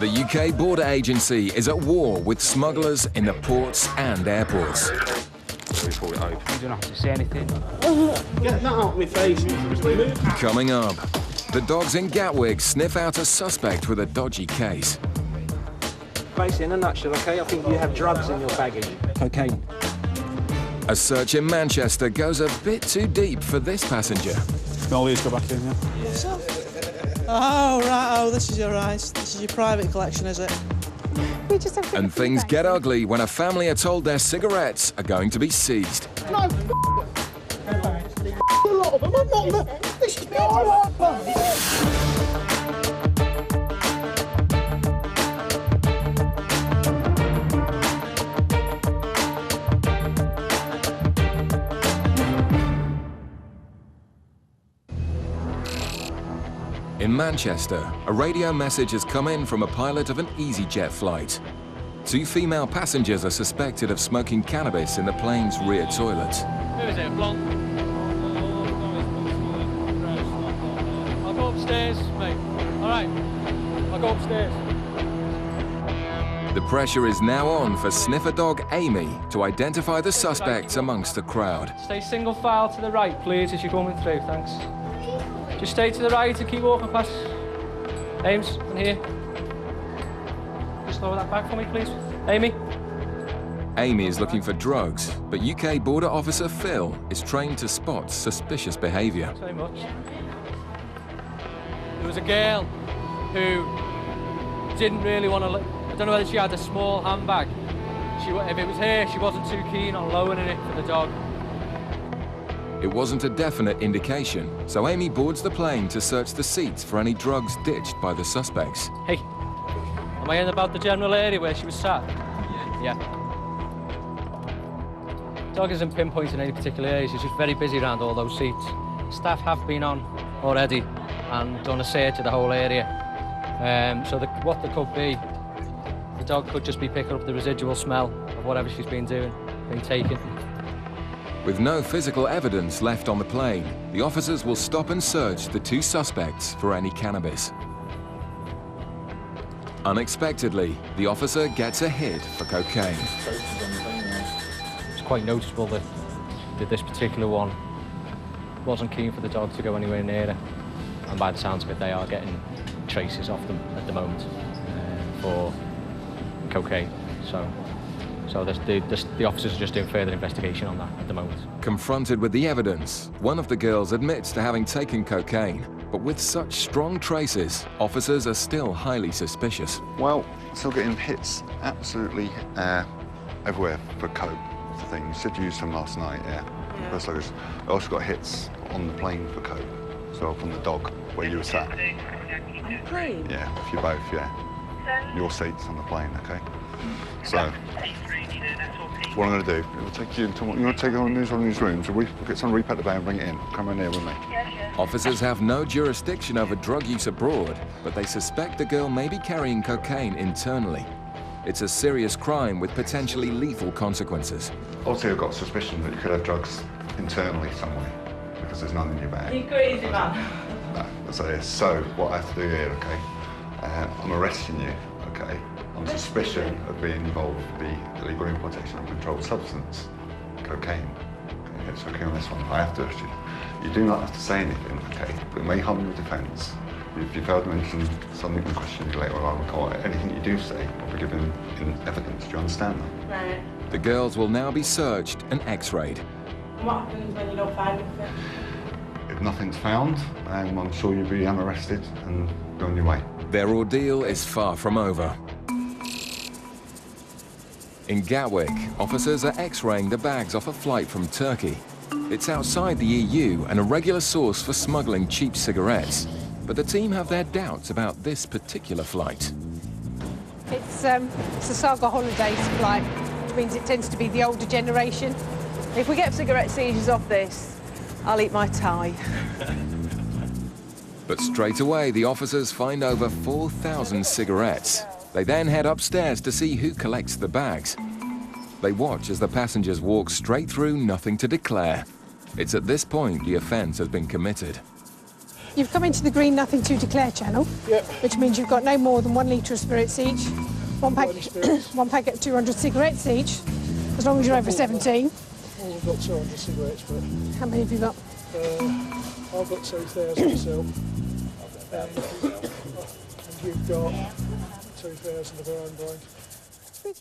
The UK Border Agency is at war with smugglers in the ports and airports. We pulled it over. You don't have to say anything. Get that out of my face. Coming up, the dogs in Gatwick sniff out a suspect with a dodgy case. Basically, in a nutshell, okay, I think you have drugs in your baggage. Cocaine. A search in Manchester goes a bit too deep for this passenger. All these go back in, yeah? Oh, right, oh, this is your rice. This is your private collection, is it? And things get ugly when a family are told their cigarettes are going to be seized. No, a lot of them. I'm not. This is my iPhone. In Manchester, a radio message has come in from a pilot of an EasyJet flight. 2 female passengers are suspected of smoking cannabis in the plane's rear toilet. Who is it, blonde? I'll go upstairs, mate. All right, I'll go upstairs. The pressure is now on for sniffer dog Amy to identify the suspects amongst the crowd. Stay single file to the right, please, as you're coming through, thanks. Just stay to the right and keep walking past. Ames, in here. Just lower that back for me, please. Amy? Amy is looking for drugs, but UK border officer Phil is trained to spot suspicious behaviour. Thanks very much. There was a girl who didn't really want to... I don't know whether she had a small handbag. If it was her, she wasn't too keen on lowering it for the dog. It wasn't a definite indication, so Amy boards the plane to search the seats for any drugs ditched by the suspects. Hey, am I in about the general area where she was sat? Yeah. Dog isn't pinpointing any particular areas, she's just very busy around all those seats. Staff have been on already and done a search of the whole area. What there could be, the dog could just be picking up the residual smell of whatever she's been doing, been taking. With no physical evidence left on the plane, the officers will stop and search the 2 suspects for any cannabis. Unexpectedly, the officer gets a hit for cocaine. It's quite noticeable that this particular one wasn't keen for the dog to go anywhere near her. And by the sounds of it, they are getting traces off them at the moment for cocaine. So the officers are just doing further investigation on that at the moment. Confronted with the evidence, one of the girls admits to having taken cocaine, but with such strong traces, officers are still highly suspicious. Well, still getting hits absolutely everywhere for coke. That's the thing. You said you used some last night, yeah? That's like this. I also got hits on the plane for coke, so from the dog where you were sat. Plane? Yeah, if you both, yeah. Your seats on the plane, okay? So, what I'm going to do, we'll take you into... You're going to take one of these rooms, and we'll get some repack the bag and bring it in. Come in here with me. Officers have no jurisdiction over drug use abroad, but they suspect the girl may be carrying cocaine internally. It's a serious crime with potentially lethal consequences. Obviously, I've got suspicion that you could have drugs internally somewhere, because there's none in your bag. You crazy, man. No, that's it. So, what I have to do here, okay, I'm arresting you, okay, on suspicion of being involved with the illegal importation of a controlled substance, cocaine. Okay, it's okay on this one. I have to arrest you. You do not have to say anything, okay, but it may harm your defence. If you fail to mention something in question later on, or anything you do say will be given in evidence. Do you understand that? Right. The girls will now be searched and x-rayed. What happens when you don't find anything? If nothing's found, I'm sure you'll be arrested and go on your way. Their ordeal is far from over. In Gatwick, officers are x-raying the bags off a flight from Turkey. It's outside the EU and a regular source for smuggling cheap cigarettes. But the team have their doubts about this particular flight. It's a Saga Holidays flight, which means it tends to be the older generation. If we get cigarette seizures off this, I'll eat my tie. But straight away, the officers find over 4,000 cigarettes. They then head upstairs to see who collects the bags. They watch as the passengers walk straight through, nothing to declare. It's at this point the offence has been committed. You've come into the green nothing to declare channel, Yep. which means you've got no more than 1 litre of spirits each, one packet of 200 cigarettes each, as long as you're over 17. Well, I've got 200 cigarettes, but How many have you got? I've got 2,000 myself. And you've got 2,000 of our own brain.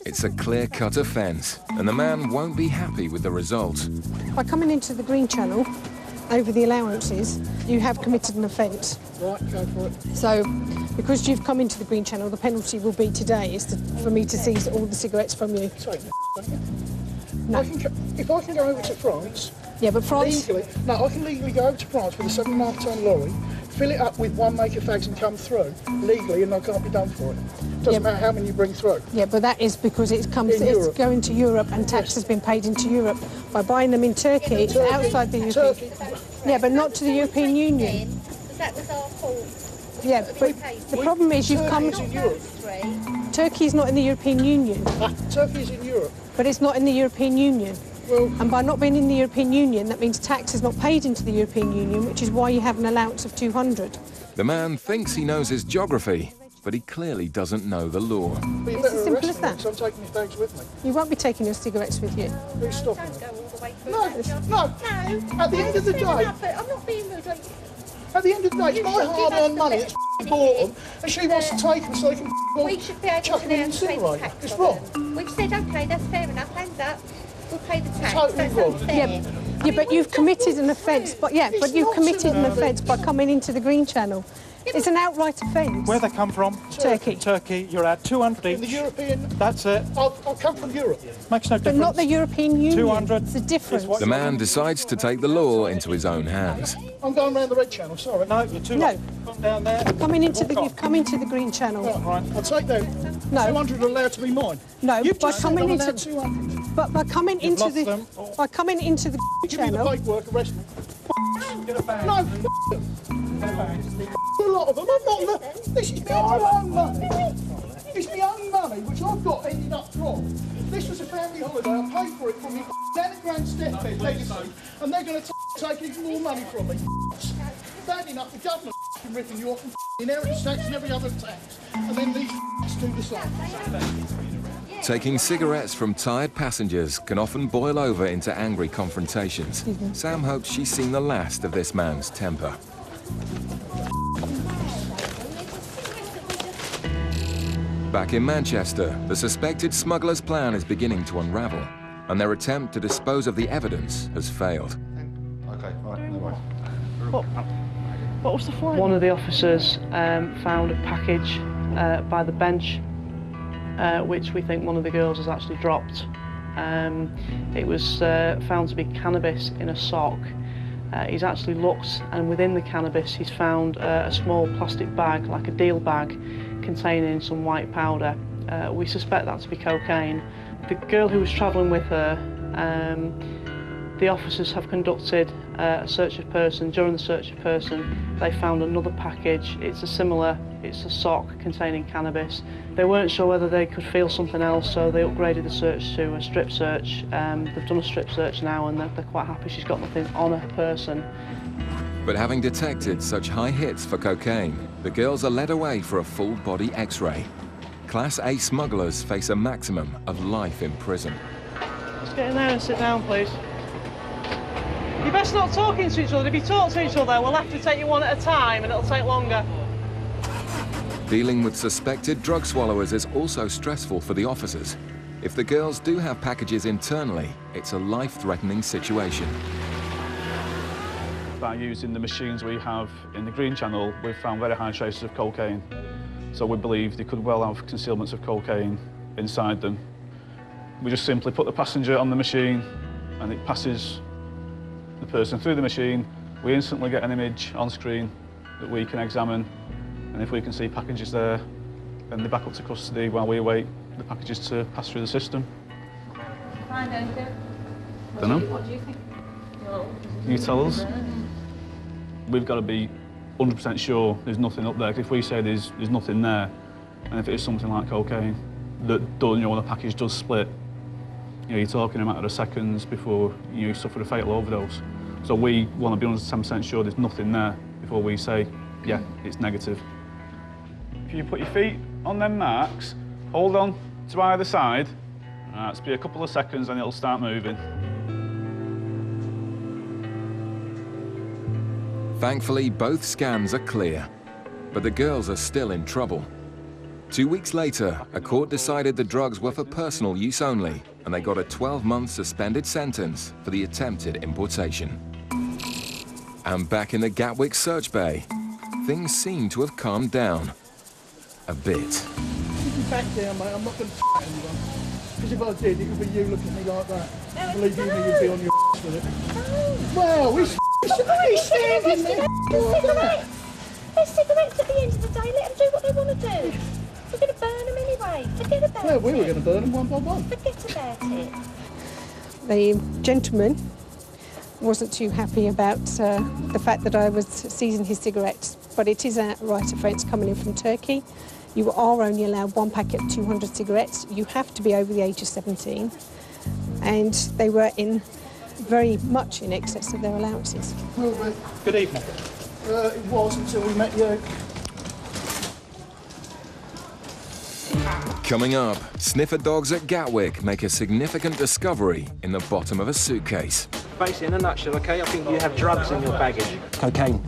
It's a clear-cut offence, and the man won't be happy with the result. By coming into the green channel, over the allowances, you have committed an offence. Right, go for it. So, because you've come into the green channel, the penalty will be today is for me to seize all the cigarettes from you. Sorry, No. if I can go over to France, Yeah, but France... legally, no, I can legally go over to France with a 7.5-tonne lorry, fill it up with 1 maker fags and come through legally, and I can't be done for it. Doesn't matter how many you bring through. Yeah, but that is because it's going to Europe and tax has been paid into Europe. By buying them in Turkey, it's outside the European... Turkey. Yeah, but not to the European Union. That was our fault. Yeah, but the problem is you've come... Turkey's in Europe. Turkey's not in the European Union, Turkey's in Europe. but it's not in the European Union. Well, And by not being in the European Union, that means tax is not paid into the European Union, which is why you have an allowance of 200. The man thinks he knows his geography, but he clearly doesn't know the law. but you It's better as simple arrest as me, that. because I'm taking my fags with me. You won't be taking your cigarettes with you. Who's stopping me? Go all the way through. No, no. No. At the end of the Fair day, enough, but I'm not being rude. Like, at the end of the day, it's my hard-earned money that's bought them, and she wants to take them so they can we should be able chuck to them in the now pay the incinerator. tax It's on wrong. them. We've said, OK, that's fair enough, hands up. We'll pay the tax. Totally That's wrong. unfair. Yeah, but you've committed an offence. But yeah, but you've committed an offence by coming into the green channel. It's an outright offence. Where they come from? Turkey. Turkey. You're at 200 In the each. European... That's it. I've come from Europe. Makes no But difference. not the European Union. 200 It's a difference. is what- The man decides to take the law into his own hands. I'm going round the red channel, sorry. No, you're too No. late. Come down there. You've come into the green channel. Right, I'll take that. No. 200 are allowed to be mine. No, You've by just said coming I'm allowed into 200. but by coming into lost the them. by coming into the Give me the channel. paperwork, arrest me. No, them. A lot of them. I'm not... This is my own money. It's my own money, which I've got ended up wrong. This was a family holiday. I paid for it from my grand stepdad legacy, and they're going to take even more money from me. Bad enough, the government ripping you off and inheritance tax and every other tax, and then these do the same. Taking cigarettes from tired passengers can often boil over into angry confrontations. Sam hopes she's seen the last of this man's temper. Back in Manchester, the suspected smuggler's plan is beginning to unravel, and their attempt to dispose of the evidence has failed. Okay, right, no worries. What was the flight? One of the officers found a package by the bench, which we think one of the girls has actually dropped. It was found to be cannabis in a sock. He's actually looked, and within the cannabis he's found a small plastic bag, like a deal bag, containing some white powder. We suspect that to be cocaine. The girl who was travelling with her, the officers have conducted a search of person. During the search of person, they found another package. It's a sock containing cannabis. They weren't sure whether they could feel something else, so they upgraded the search to a strip search. They've done a strip search now, and they're quite happy she's got nothing on her person. But having detected such high hits for cocaine, the girls are led away for a full-body X-ray. Class A smugglers face a maximum of life in prison. Let's get in there and sit down, please. You're best not talking to each other. If you talk to each other, we'll have to take you one at a time, and it'll take longer. Dealing with suspected drug swallowers is also stressful for the officers. If the girls do have packages internally, it's a life-threatening situation. By using the machines we have in the green channel, we've found very high traces of cocaine. So we believe they could well have concealments of cocaine inside them. We just simply put the passenger on the machine and it passes the person through the machine. We instantly get an image on screen that we can examine, and if we can see packages there, then they're back up to custody while we await the packages to pass through the system. Don't know. What do you think? You tell us. We've got to be 100% sure there's nothing up there. 'Cause if we say there's nothing there, and if it is something like cocaine, that when the package does split, you're talking a matter of seconds before you suffer a fatal overdose. So we want to be 110% sure there's nothing there before we say, yeah, it's negative. If you put your feet on them marks, hold on to either side, it's be a couple of seconds and it'll start moving. Thankfully, both scans are clear, but the girls are still in trouble. 2 weeks later, a court decided the drugs were for personal use only, and they got a 12-month suspended sentence for the attempted importation. And back in the Gatwick search bay, things seem to have calmed down a bit. Keep your back down, mate. I'm not going to f*** anyone. Because if I did, it would be you looking at me like that. Believe you me, you'd be on your ass with it. Well, he's standing there. There's cigarettes at the end of the day. Let them do what they want to do. We're going to burn them anyway. Forget about it. Well, we were going to burn them one by one. Forget about it. The gentleman wasn't too happy about the fact that I was seizing his cigarettes, but it is a right offence coming in from Turkey. You are only allowed one packet of 200 cigarettes. You have to be over the age of 17, and they were in very much in excess of their allowances. Good evening. It was until we met you. Coming up, sniffer dogs at Gatwick make a significant discovery in the bottom of a suitcase. Basically, in a nutshell, okay, I think you have drugs in your baggage. Cocaine.